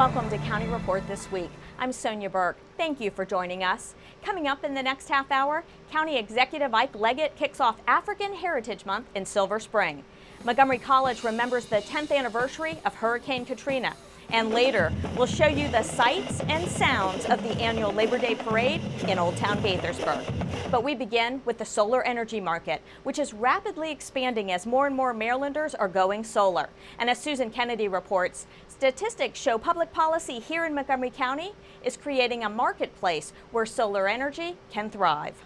Welcome to County Report This Week. I'm Sonia Burke. Thank you for joining us. Coming up in the next half hour, County Executive Ike Leggett kicks off African Heritage Month in Silver Spring. Montgomery College remembers the 10th anniversary of Hurricane Katrina. And later, we'll show you the sights and sounds of the annual Labor Day Parade in Old Town Gaithersburg. But we begin with the solar energy market, which is rapidly expanding as more and more Marylanders are going solar. And as Susan Kennedy reports, statistics show public policy here in Montgomery County is creating a marketplace where solar energy can thrive.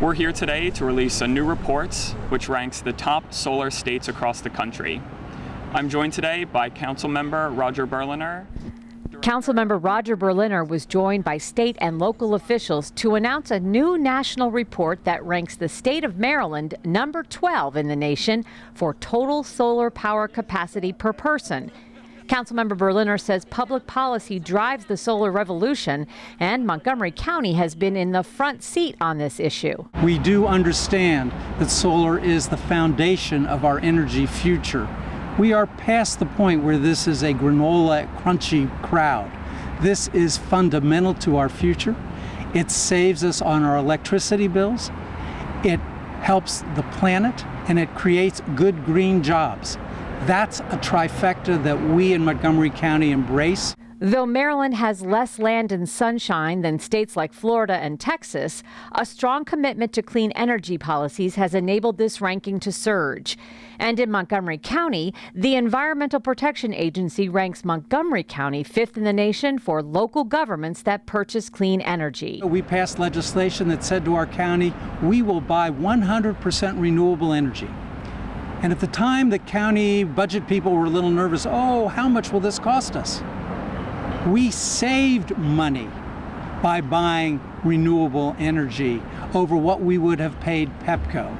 We're here today to release a new report which ranks the top solar states across the country. I'm joined today by Councilmember Roger Berliner. Councilmember Roger Berliner was joined by state and local officials to announce a new national report that ranks the state of Maryland number 12 in the nation for total solar power capacity per person. Councilmember Berliner says public policy drives the solar revolution, and Montgomery County has been in the front seat on this issue. We do understand that solar is the foundation of our energy future. We are past the point where this is a granola crunchy crowd. This is fundamental to our future. It saves us on our electricity bills. It helps the planet, and it creates good green jobs. That's a trifecta that we in Montgomery County embrace. Though Maryland has less land and sunshine than states like Florida and Texas, a strong commitment to clean energy policies has enabled this ranking to surge. And in Montgomery County, the Environmental Protection Agency ranks Montgomery County 5th in the nation for local governments that purchase clean energy. We passed legislation that said to our county, we will buy 100% renewable energy. And at the time, the county budget people were a little nervous. Oh, how much will this cost us? We saved money by buying renewable energy over what we would have paid Pepco.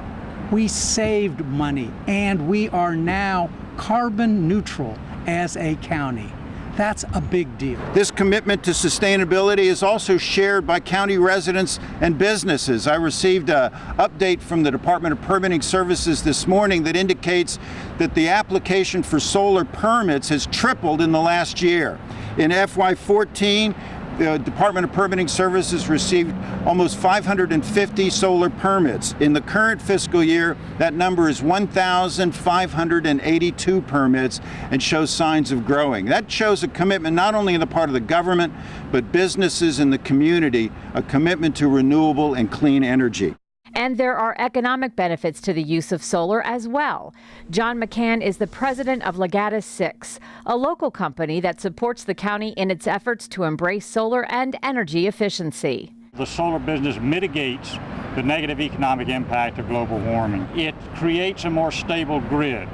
We saved money, and we are now carbon neutral as a county. That's a big deal. This commitment to sustainability is also shared by county residents and businesses. I received an update from the Department of Permitting Services this morning that indicates that the application for solar permits has tripled in the last year. In FY14, the Department of Permitting Services received almost 550 solar permits. In the current fiscal year, that number is 1,582 permits and shows signs of growing. That shows a commitment not only on the part of the government, but businesses in the community, a commitment to renewable and clean energy. And there are economic benefits to the use of solar as well. John McCann is the president of Legatus 6, a local company that supports the county in its efforts to embrace solar and energy efficiency. The solar business mitigates the negative economic impact of global warming. It creates a more stable grid.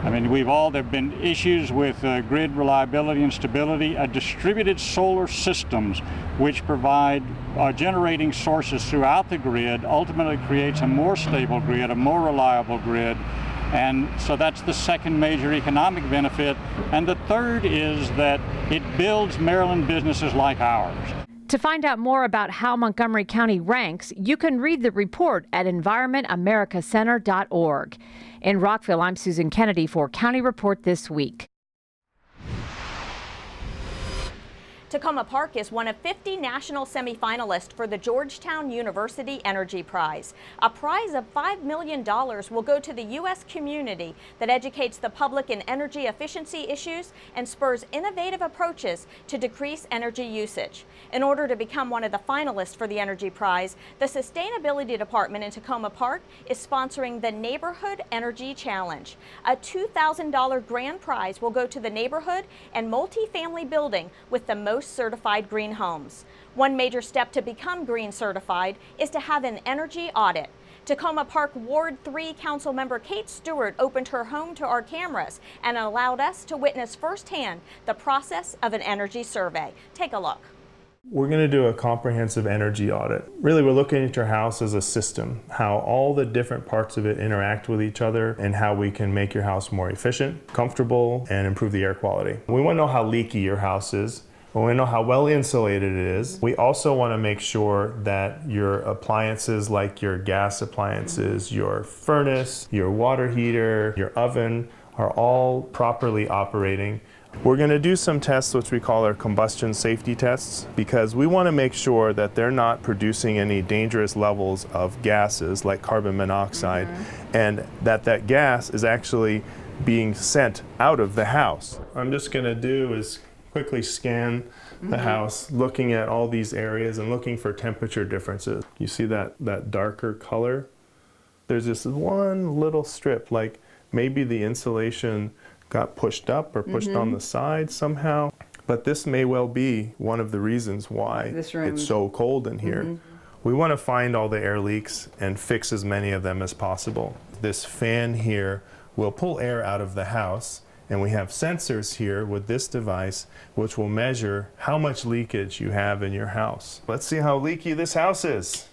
I mean, there have been issues with grid reliability and stability. Distributed solar systems, which provide generating sources throughout the grid, ultimately creates a more stable grid, a more reliable grid. And so that's the second major economic benefit. And the third is that it builds Maryland businesses like ours. To find out more about how Montgomery County ranks, you can read the report at environmentamericacenter.org. In Rockville, I'm Susan Kennedy for County Report This Week. Tacoma Park is one of 50 national semifinalists for the Georgetown University Energy Prize. A prize of $5 million will go to the U.S. community that educates the public in energy efficiency issues and spurs innovative approaches to decrease energy usage. In order to become one of the finalists for the Energy Prize, the Sustainability Department in Tacoma Park is sponsoring the Neighborhood Energy Challenge. A $2,000 grand prize will go to the neighborhood and multifamily building with the most certified green homes. One major step to become green certified is to have an energy audit. Tacoma Park Ward 3 Councilmember Kate Stewart opened her home to our cameras and allowed us to witness firsthand the process of an energy survey. Take a look. We're going to do a comprehensive energy audit. Really, we're looking at your house as a system, how all the different parts of it interact with each other and how we can make your house more efficient, comfortable, and improve the air quality. We want to know how leaky your house is. We want to know how well insulated it is. We also want to make sure that your appliances, like your gas appliances, your furnace, your water heater, your oven, are all properly operating. We're going to do some tests which we call our combustion safety tests, because we want to make sure that they're not producing any dangerous levels of gases like carbon monoxide, and that gas is actually being sent out of the house. I'm just going to do is quickly scan the house, looking at all these areas and looking for temperature differences. You see that darker color? There's this one little strip, like maybe the insulation got pushed up or pushed on the side somehow. But this may well be one of the reasons why it's so cold in here. We want to find all the air leaks and fix as many of them as possible. This fan here will pull air out of the house, and we have sensors here with this device which will measure how much leakage you have in your house. Let's see how leaky this house is.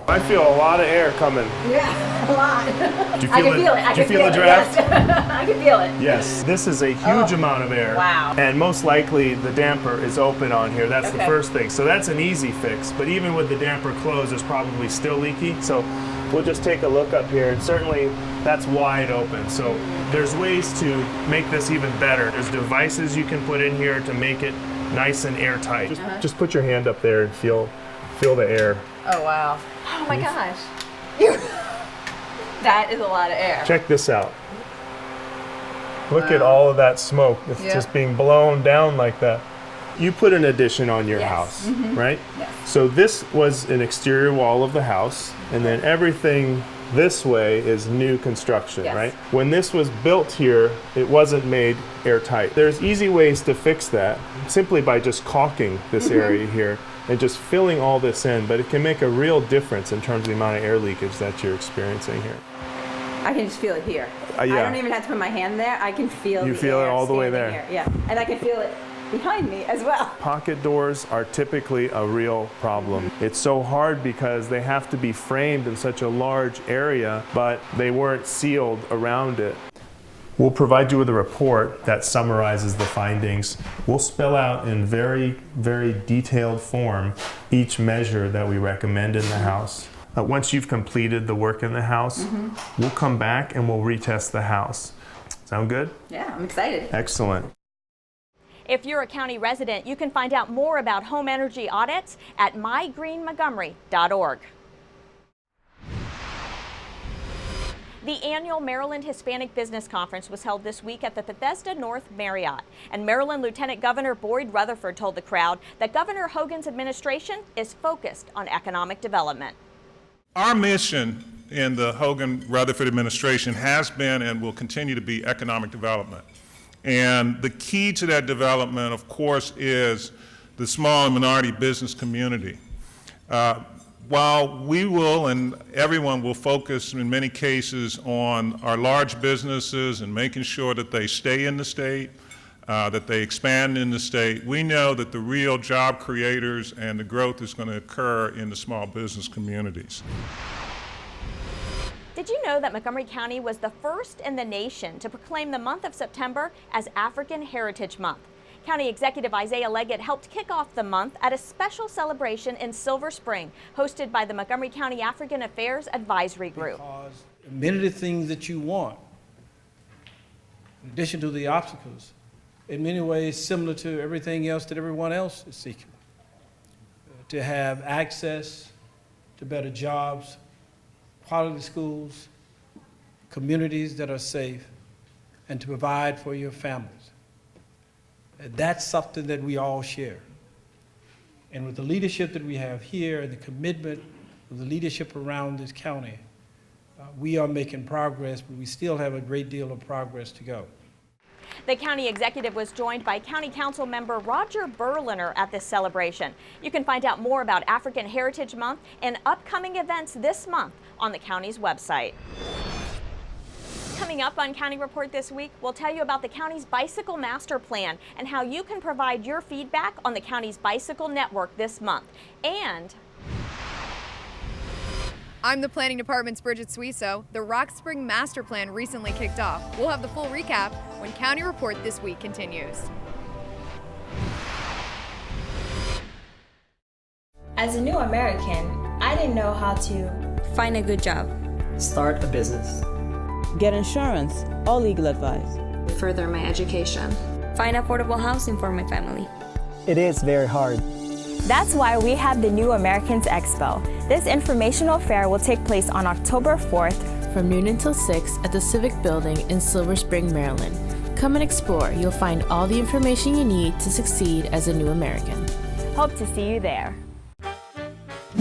I feel a lot of air coming. Yeah, a lot. Do you feel it? I Do you feel the draft? Yes. I can feel it. Yes, this is a huge amount of air. Wow. And most likely the damper is open on here. That's the first thing. So that's an easy fix. But even with the damper closed, it's probably still leaky. So we'll just take a look up here. And certainly that's wide open. So there's ways to make this even better. There's devices you can put in here to make it nice and airtight. Just put your hand up there and feel the air. Oh, wow. Oh, my gosh. That is a lot of air. Check this out. Look at all of that smoke. It's just being blown down like that. You put an addition on your house, right? Yes. So this was an exterior wall of the house, and then everything this way is new construction, right? When this was built here, it wasn't made airtight. There's easy ways to fix that, simply by just caulking this area here and just filling all this in, but it can make a real difference in terms of the amount of air leakage that you're experiencing here. I can just feel it here. Yeah. I don't even have to put my hand there. I can feel You the feel it air all the way standing there. Here. Yeah, and I can feel it behind me as well. Pocket doors are typically a real problem. It's so hard because they have to be framed in such a large area, but they weren't sealed around it. We'll provide you with a report that summarizes the findings. We'll spell out in very, very detailed form each measure that we recommend in the house. Once you've completed the work in the house, we'll come back and we'll retest the house. Sound good? Yeah, I'm excited. Excellent. If you're a county resident, you can find out more about home energy audits at mygreenmontgomery.org. The annual Maryland Hispanic Business Conference was held this week at the Bethesda North Marriott, and Maryland Lieutenant Governor Boyd Rutherford told the crowd that Governor Hogan's administration is focused on economic development. Our mission in the Hogan-Rutherford administration has been and will continue to be economic development. And the key to that development, of course, is the small and minority business community. While we will and everyone will focus in many cases on our large businesses and making sure that they stay in the state, that they expand in the state, we know that the real job creators and the growth is going to occur in the small business communities. Did you know that Montgomery County was the first in the nation to proclaim the month of September as African Heritage Month? County Executive Isaiah Leggett helped kick off the month at a special celebration in Silver Spring, hosted by the Montgomery County African Affairs Advisory Group. Because many of the things that you want, in addition to the obstacles, in many ways similar to everything else that everyone else is seeking. To have access to better jobs, quality schools, communities that are safe, and to provide for your families. That's something that we all share. And with the leadership that we have here and the commitment of the leadership around this county, we are making progress, but we still have a great deal of progress to go. The county executive was joined by County Council member Roger Berliner at this celebration. You can find out more about African Heritage Month and upcoming events this month on the county's website. Coming up on County Report this week, we'll tell you about the county's bicycle master plan and how you can provide your feedback on the county's bicycle network this month. And I'm the Planning Department's Bridget Suiso. The Rock Spring Master Plan recently kicked off. We'll have the full recap when County Report this week continues. As a new American, I didn't know how to find a good job, start a business, get insurance, or legal advice. Further my education. Find affordable housing for my family. It is very hard. That's why we have the New Americans Expo. This informational fair will take place on October 4th from noon until 6 at the Civic Building in Silver Spring, Maryland. Come and explore. You'll find all the information you need to succeed as a new American. Hope to see you there.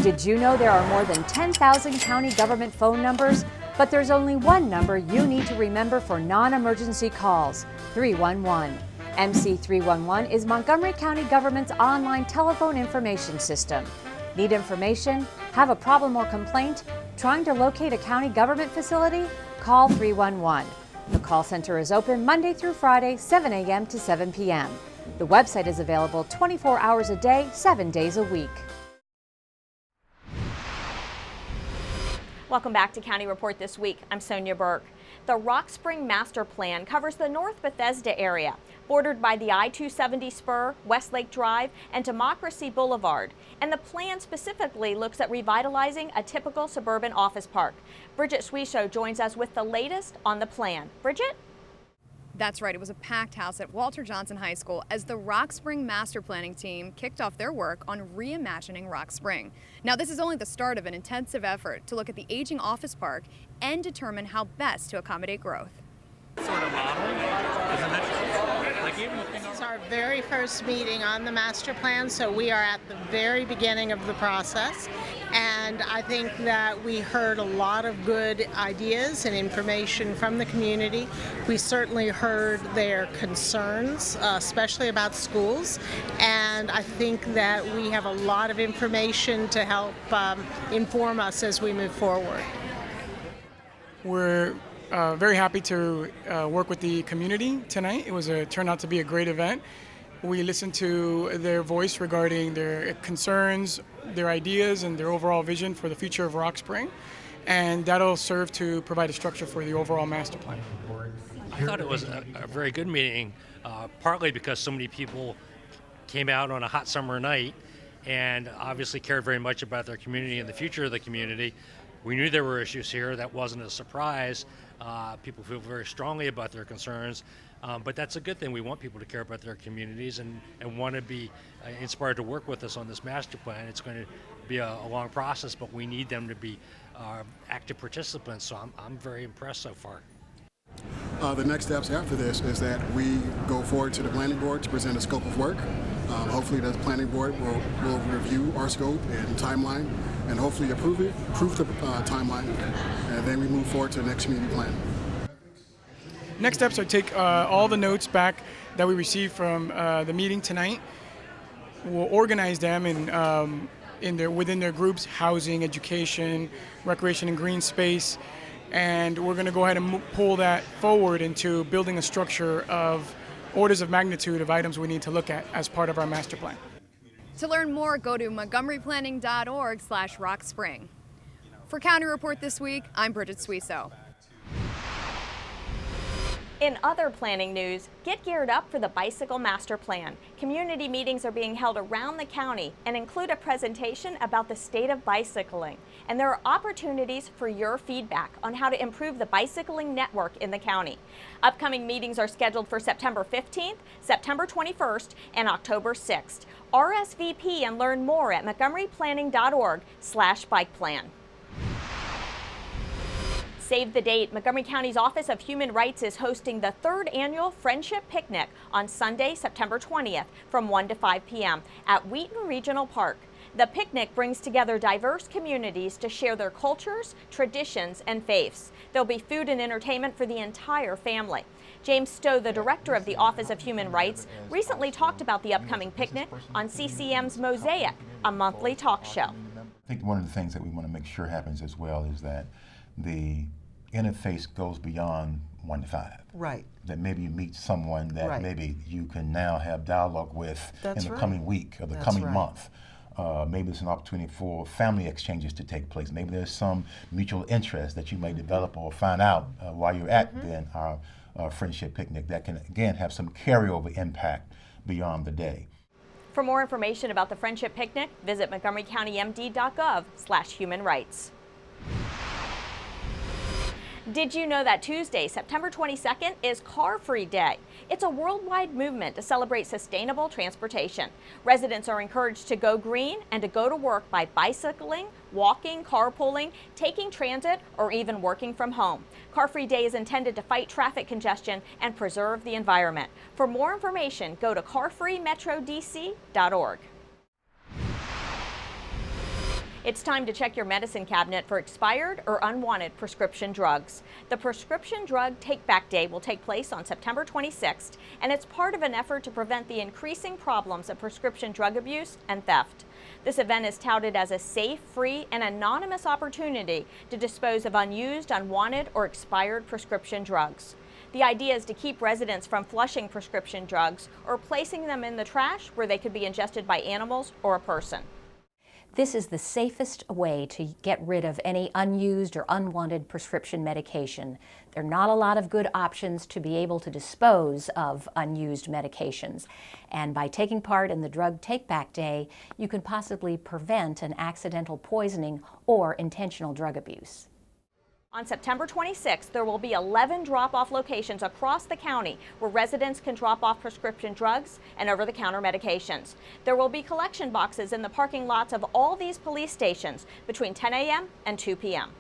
Did you know there are more than 10,000 county government phone numbers? But there's only one number you need to remember for non-emergency calls, 311. MC311 is Montgomery County government's online telephone information system. Need information? Have a problem or complaint? Trying to locate a county government facility? Call 311. The call center is open Monday through Friday, 7 a.m. to 7 p.m. The website is available 24 hours a day, 7 days a week. Welcome back to County Report This Week. I'm Sonia Burke. The Rock Spring Master Plan covers the North Bethesda area, bordered by the I-270 spur, Westlake Drive, and Democracy Boulevard. And the plan specifically looks at revitalizing a typical suburban office park. Bridget Suisho joins us with the latest on the plan. Bridget? That's right, it was a packed house at Walter Johnson High School as the Rock Spring Master Planning team kicked off their work on reimagining Rock Spring. Now, this is only the start of an intensive effort to look at the aging office park and determine how best to accommodate growth. Sort of model, isn't it? This is our very first meeting on the master plan, so we are at the very beginning of the process. And I think that we heard a lot of good ideas and information from the community. We certainly heard their concerns, especially about schools. And I think that we have a lot of information to help inform us as we move forward. We're very happy to work with the community tonight. It turned out to be a great event. We listened to their voice regarding their concerns, their ideas, and their overall vision for the future of Rock Spring, and that'll serve to provide a structure for the overall master plan. I thought it was a very good meeting, partly because so many people came out on a hot summer night and obviously cared very much about their community and the future of the community. We knew there were issues here. That wasn't a surprise. People feel very strongly about their concerns, but that's a good thing. We want people to care about their communities and want to be inspired to work with us on this master plan. It's going to be a long process, but we need them to be active participants, so I'm very impressed so far. The next steps after this is that we go forward to the planning board to present a scope of work. Hopefully the planning board will review our scope and timeline and hopefully approve the timeline, and then we move forward to the next community plan. Next steps are take all the notes back that we received from the meeting tonight. We'll organize them within their groups: housing, education, recreation and green space. And we're going to go ahead and pull that forward into building a structure of orders of magnitude of items we need to look at as part of our master plan. To learn more, go to montgomeryplanning.org/rockspring. For County Report This Week, I'm Bridget Suisho. In other planning news, get geared up for the Bicycle Master Plan. Community meetings are being held around the county and include a presentation about the state of bicycling. And there are opportunities for your feedback on how to improve the bicycling network in the county. Upcoming meetings are scheduled for September 15th, September 21st, and October 6th. RSVP and learn more at montgomeryplanning.org/bikeplan. Save the date. Montgomery County's Office of Human Rights is hosting the 3rd annual Friendship Picnic on Sunday, September 20th from 1 to 5 p.m. at Wheaton Regional Park. The picnic brings together diverse communities to share their cultures, traditions, and faiths. There'll be food and entertainment for the entire family. James Stowe, the director of the Office of Human Rights, recently talked about the upcoming picnic on CCM's Mosaic, a monthly talk show. I think one of the things that we want to make sure happens as well is that the interface goes beyond 1 to 5. Right. That maybe you meet someone that right. maybe you can now have dialogue with That's in the right. coming week or the That's coming right. month. Maybe it's an opportunity for family exchanges to take place. Maybe there's some mutual interest that you may develop or find out while you're at then our friendship picnic that can again have some carryover impact beyond the day. For more information about the Friendship Picnic, visit montgomerycountymd.gov/human rights. Did you know that Tuesday, September 22nd, is Car Free Day? It's a worldwide movement to celebrate sustainable transportation. Residents are encouraged to go green and to go to work by bicycling, walking, carpooling, taking transit, or even working from home. Car Free Day is intended to fight traffic congestion and preserve the environment. For more information, go to carfreemetrodc.org. It's time to check your medicine cabinet for expired or unwanted prescription drugs. The Prescription Drug Take-Back Day will take place on September 26th, and it's part of an effort to prevent the increasing problems of prescription drug abuse and theft. This event is touted as a safe, free, and anonymous opportunity to dispose of unused, unwanted, or expired prescription drugs. The idea is to keep residents from flushing prescription drugs or placing them in the trash where they could be ingested by animals or a person. This is the safest way to get rid of any unused or unwanted prescription medication. There are not a lot of good options to be able to dispose of unused medications. And by taking part in the Drug Take-Back Day, you can possibly prevent an accidental poisoning or intentional drug abuse. On September 26th, there will be 11 drop-off locations across the county where residents can drop off prescription drugs and over-the-counter medications. There will be collection boxes in the parking lots of all these police stations between 10 a.m. and 2 p.m.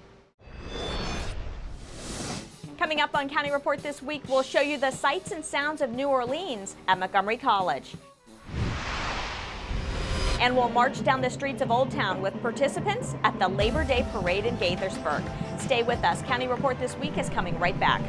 Coming up on County Report this week, we'll show you the sights and sounds of New Orleans at Montgomery College. And we'll march down the streets of Old Town with participants at the Labor Day Parade in Gaithersburg. Stay with us. County Report this week is coming right back.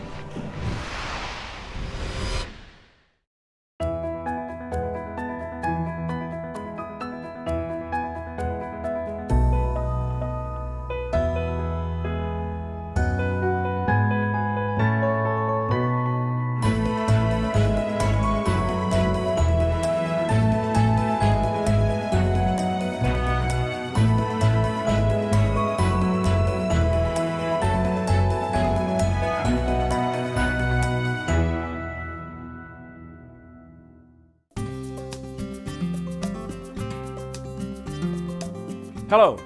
Hello,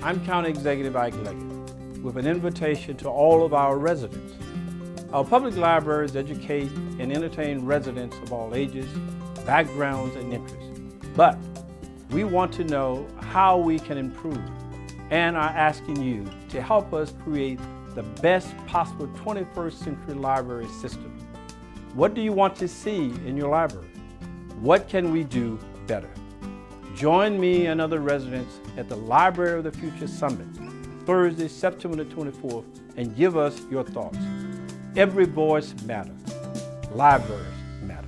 I'm County Executive Ike Leggett with an invitation to all of our residents. Our public libraries educate and entertain residents of all ages, backgrounds, and interests. But we want to know how we can improve and are asking you to help us create the best possible 21st century library system. What do you want to see in your library? What can we do better? Join me and other residents at the Library of the Future Summit, Thursday, September the 24th, and give us your thoughts. Every voice matters. Libraries matter.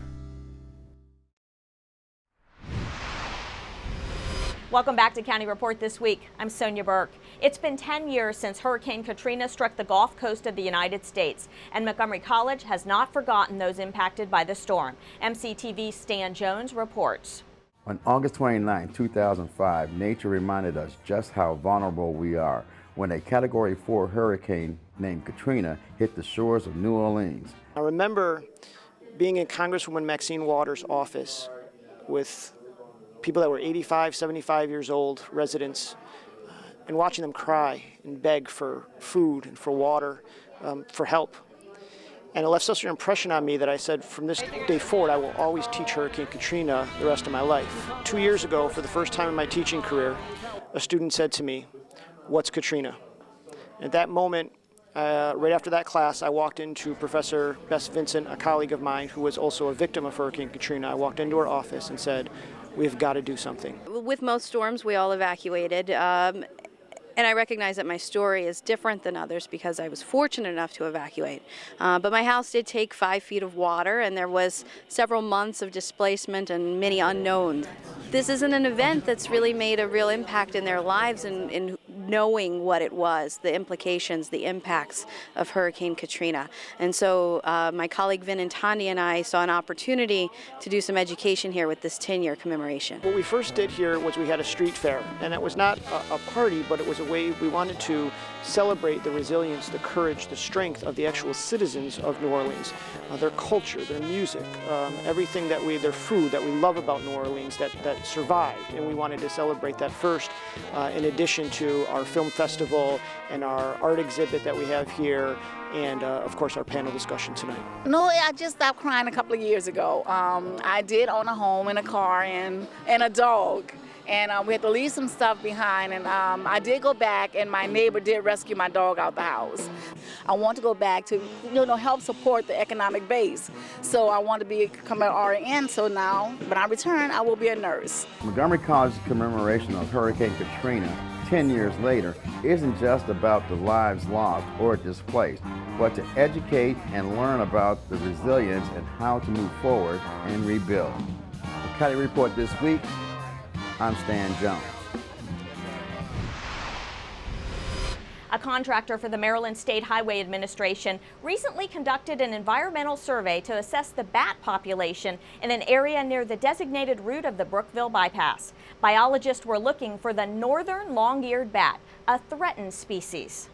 Welcome back to County Report this week. I'm Sonia Burke. It's been 10 years since Hurricane Katrina struck the Gulf Coast of the United States, and Montgomery College has not forgotten those impacted by the storm. MCTV's Stan Jones reports. On August 29, 2005, nature reminded us just how vulnerable we are when a Category 4 hurricane named Katrina hit the shores of New Orleans. I remember being in Congresswoman Maxine Waters' office with people that were 85, 75 years old, residents, and watching them cry and beg for food and for water, for help. And it left such an impression on me that I said, from this day forward, I will always teach Hurricane Katrina the rest of my life. 2 years ago, for the first time in my teaching career, a student said to me, "What's Katrina?" At that moment, right after that class, I walked into Professor Bess Vincent, a colleague of mine who was also a victim of Hurricane Katrina. I walked into her office and said, "We've got to do something." With most storms, we all evacuated. And I recognize that my story is different than others because I was fortunate enough to evacuate. But my house did take 5 feet of water, and there was several months of displacement and many unknowns. This isn't an event that's really made a real impact in their lives in knowing what it was, the implications, the impacts of Hurricane Katrina. And so my colleague Vin and Tanya and I saw an opportunity to do some education here with this 10-year commemoration. What we first did here was we had a street fair, and it was not a party, but it was a way we wanted to celebrate the resilience, the courage, the strength of the actual citizens of New Orleans, their culture, their music, everything their food that we love about New Orleans that survived, and we wanted to celebrate that first in addition to our film festival and our art exhibit that we have here, and of course our panel discussion tonight. No, I just stopped crying a couple of years ago. I did own a home and a car and a dog. And we had to leave some stuff behind, and I did go back, and my neighbor did rescue my dog out the house. I want to go back to, help support the economic base. So I want to become an RN, so now, when I return, I will be a nurse. Montgomery College's commemoration of Hurricane Katrina 10 years later isn't just about the lives lost or displaced, but to educate and learn about the resilience and how to move forward and rebuild. For County Report this week, I'm Stan Jones. A contractor for the Maryland State Highway Administration recently conducted an environmental survey to assess the bat population in an area near the designated route of the Brookville bypass. Biologists were looking for the northern long-eared bat, a threatened species.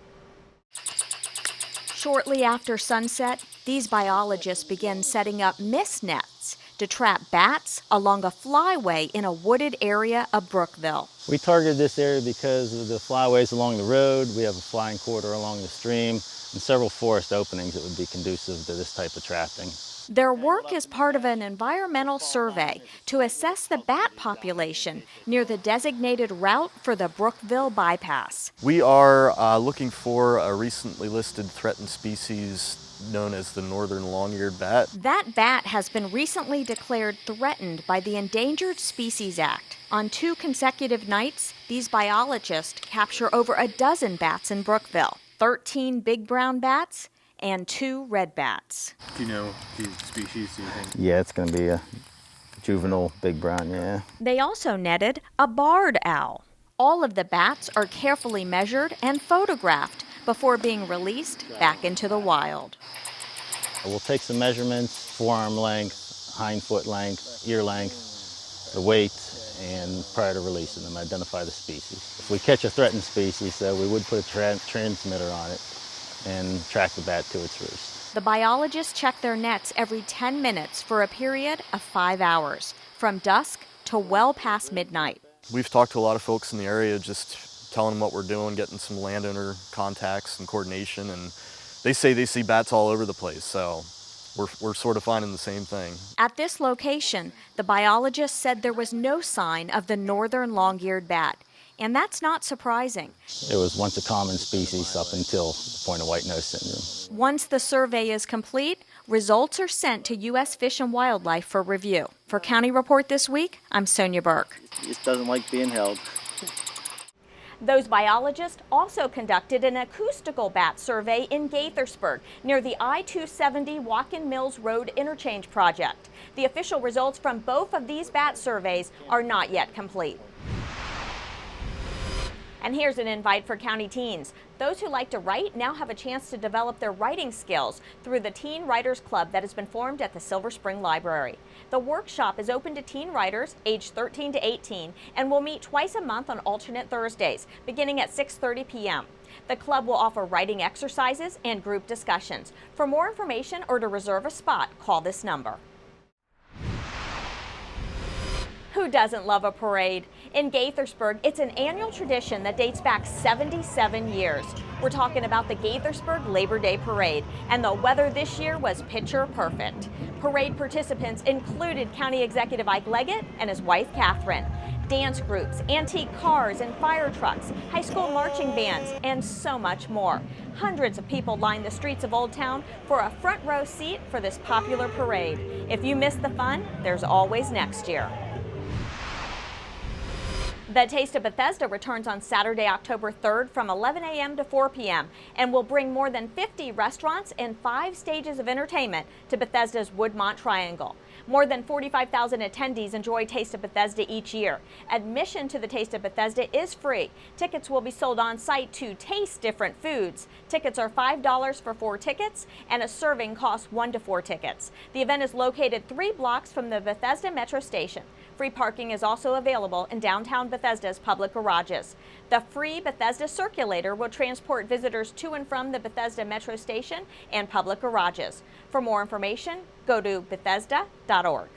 Shortly after sunset, these biologists began setting up mist nets to trap bats along a flyway in a wooded area of Brookville. We targeted this area because of the flyways along the road. We have a flying corridor along the stream and several forest openings that would be conducive to this type of trapping. Their work is part of an environmental survey to assess the bat population near the designated route for the Brookville bypass. We are looking for a recently listed threatened species known as the northern long-eared bat. That bat has been recently declared threatened by the Endangered Species Act. On 2 consecutive nights, these biologists capture over a dozen bats in Brookville, 13 big brown bats and 2 red bats. Do you know the species, do you think? Yeah, it's going to be a juvenile big brown, yeah. They also netted a barred owl. All of the bats are carefully measured and photographed before being released back into the wild. We'll take some measurements, forearm length, hind foot length, ear length, the weight, and prior to releasing them, identify the species. If we catch a threatened species, we would put a transmitter on it and track the bat to its roost. The biologists check their nets every 10 minutes for a period of 5 hours, from dusk to well past midnight. We've talked to a lot of folks in the area, just telling them what we're doing, getting some landowner contacts and coordination, and they say they see bats all over the place, so we're sort of finding the same thing. At this location, the biologist said there was no sign of the northern long-eared bat, and that's not surprising. It was once a common species up until the point of white nose syndrome. Once the survey is complete, results are sent to U.S. Fish and Wildlife for review. For County Report this week, I'm Sonia Burke. He just doesn't like being held. Those biologists also conducted an acoustical bat survey in Gaithersburg near the I-270 Walkin Mills Road interchange project. The official results from both of these bat surveys are not yet complete. And here's an invite for county teens. Those who like to write now have a chance to develop their writing skills through the Teen Writers Club that has been formed at the Silver Spring Library. The workshop is open to teen writers aged 13 to 18 and will meet twice a month on alternate Thursdays, beginning at 6:30 p.m. The club will offer writing exercises and group discussions. For more information or to reserve a spot, call this number. Who doesn't love a parade? In Gaithersburg, it's an annual tradition that dates back 77 years. We're talking about the Gaithersburg Labor Day Parade, and the weather this year was picture perfect. Parade participants included County Executive Ike Leggett and his wife, Catherine. Dance groups, antique cars and fire trucks, high school marching bands, and so much more. Hundreds of people lined the streets of Old Town for a front row seat for this popular parade. If you miss the fun, there's always next year. The Taste of Bethesda returns on Saturday, October 3rd from 11 a.m. to 4 p.m. and will bring more than 50 restaurants and 5 stages of entertainment to Bethesda's Woodmont Triangle. More than 45,000 attendees enjoy Taste of Bethesda each year. Admission to the Taste of Bethesda is free. Tickets will be sold on site to taste different foods. Tickets are $5 for 4 tickets, and a serving costs 1 to 4 tickets. The event is located 3 blocks from the Bethesda Metro Station. Free parking is also available in downtown Bethesda's public garages. The free Bethesda Circulator will transport visitors to and from the Bethesda Metro Station and public garages. For more information, go to Bethesda.org.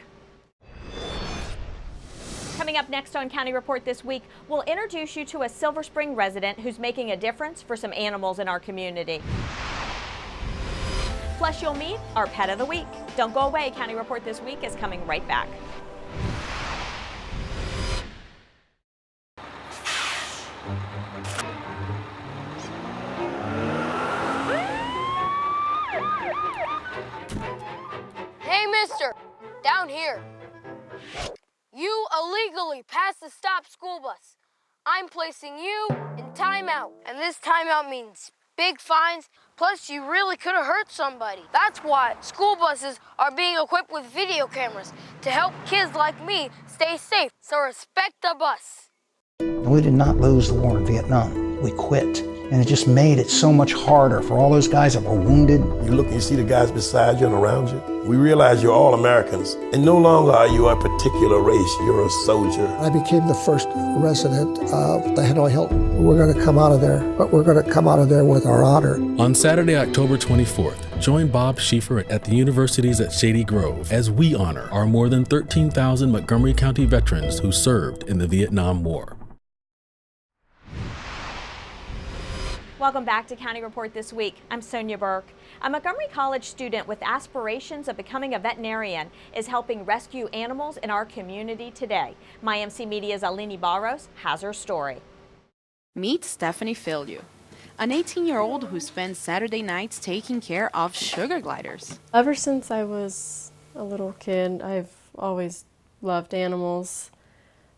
Coming up next on County Report this week, we'll introduce you to a Silver Spring resident who's making a difference for some animals in our community. Plus, you'll meet our Pet of the Week. Don't go away. County Report this week is coming right back. Hey, mister, down here. You illegally passed the stop school bus. I'm placing you in timeout, and this timeout means big fines, plus you really could have hurt somebody. That's why school buses are being equipped with video cameras to help kids like me stay safe, so respect the bus. We did not lose the war in Vietnam. We quit. And it just made it so much harder for all those guys that were wounded. You look and you see the guys beside you and around you. We realize you're all Americans. And no longer are you a particular race, you're a soldier. I became the first resident of the Hanoi Hilton. We're going to come out of there, but we're going to come out of there with our honor. On Saturday, October 24th, join Bob Schieffer at the universities at Shady Grove as we honor our more than 13,000 Montgomery County veterans who served in the Vietnam War. Welcome back to County Report this week. I'm Sonia Burke. A Montgomery College student with aspirations of becoming a veterinarian is helping rescue animals in our community today. MyMC Media's Alini Barros has her story. Meet Stephanie Filiu, an 18-year-old who spends Saturday nights taking care of sugar gliders. Ever since I was a little kid, I've always loved animals.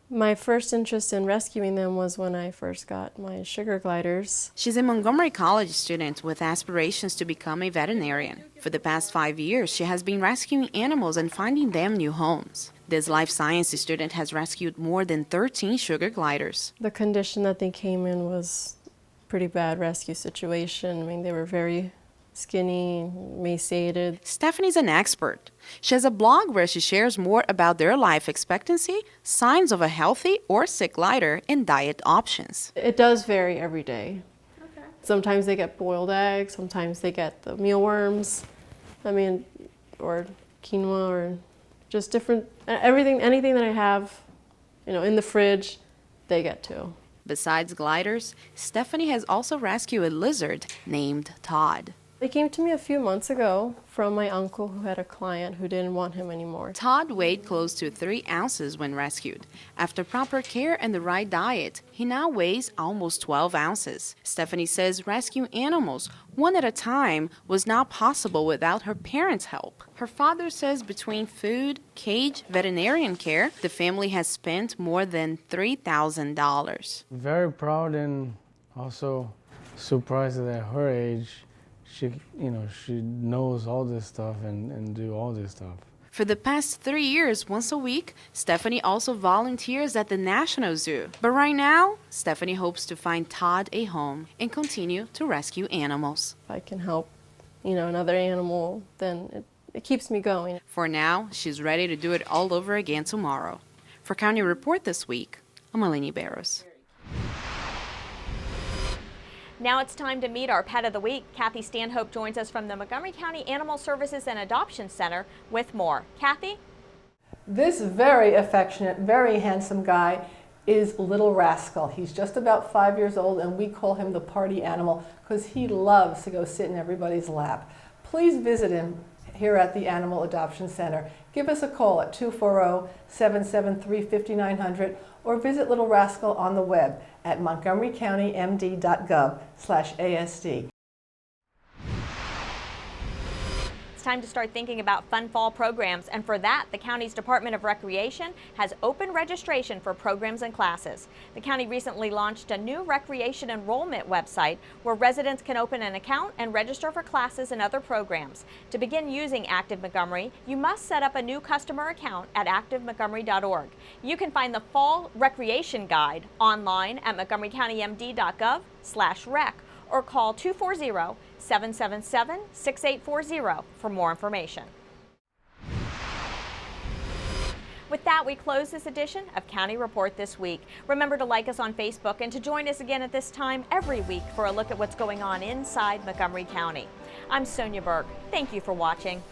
My first interest in rescuing them was when I first got my sugar gliders. She's a Montgomery College student with aspirations to become a veterinarian. For the past 5 years, she has been rescuing animals and finding them new homes. This life sciences student has rescued more than 13 sugar gliders. The condition that they came in was a pretty bad rescue situation. I mean, they were very skinny, emaciated. Stephanie's an expert. She has a blog where she shares more about their life expectancy, signs of a healthy or sick glider, and diet options. It does vary every day. Okay. Sometimes they get boiled eggs, sometimes they get the mealworms, or quinoa, or just different, anything that I have, in the fridge, they get too. Besides gliders, Stephanie has also rescued a lizard named Todd. They came to me a few months ago from my uncle who had a client who didn't want him anymore. Todd weighed close to 3 ounces when rescued. After proper care and the right diet, he now weighs almost 12 ounces. Stephanie says rescuing animals one at a time was not possible without her parents' help. Her father says between food, cage, veterinarian care, the family has spent more than $3,000. Very proud and also surprised that at her age, she knows all this stuff and do all this stuff. For the past 3 years, once a week, Stephanie also volunteers at the National Zoo. But right now, Stephanie hopes to find Todd a home and continue to rescue animals. If I can help, another animal, then it keeps me going. For now, she's ready to do it all over again tomorrow. For County Report this week, I'm Alini Barros. Now it's time to meet our Pet of the Week. Kathy Stanhope joins us from the Montgomery County Animal Services and Adoption Center with more. Kathy? This very affectionate, very handsome guy is Little Rascal. He's just about 5 years old, and we call him the party animal because he loves to go sit in everybody's lap. Please visit him here at the Animal Adoption Center. Give us a call at 240-773-5900 or visit Little Rascal on the web at montgomerycountymd.gov/ASD. It's time to start thinking about fun fall programs, and for that, the county's Department of Recreation has open registration for programs and classes. The county recently launched a new recreation enrollment website where residents can open an account and register for classes and other programs. To begin using Active Montgomery, you must set up a new customer account at activemontgomery.org. You can find the Fall Recreation Guide online at montgomerycountymd.gov/rec or call 240-777-6840 for more information. With that, we close this edition of County Report This Week. Remember to like us on Facebook and to join us again at this time every week for a look at what's going on inside Montgomery County. I'm Sonia Burke. Thank you for watching.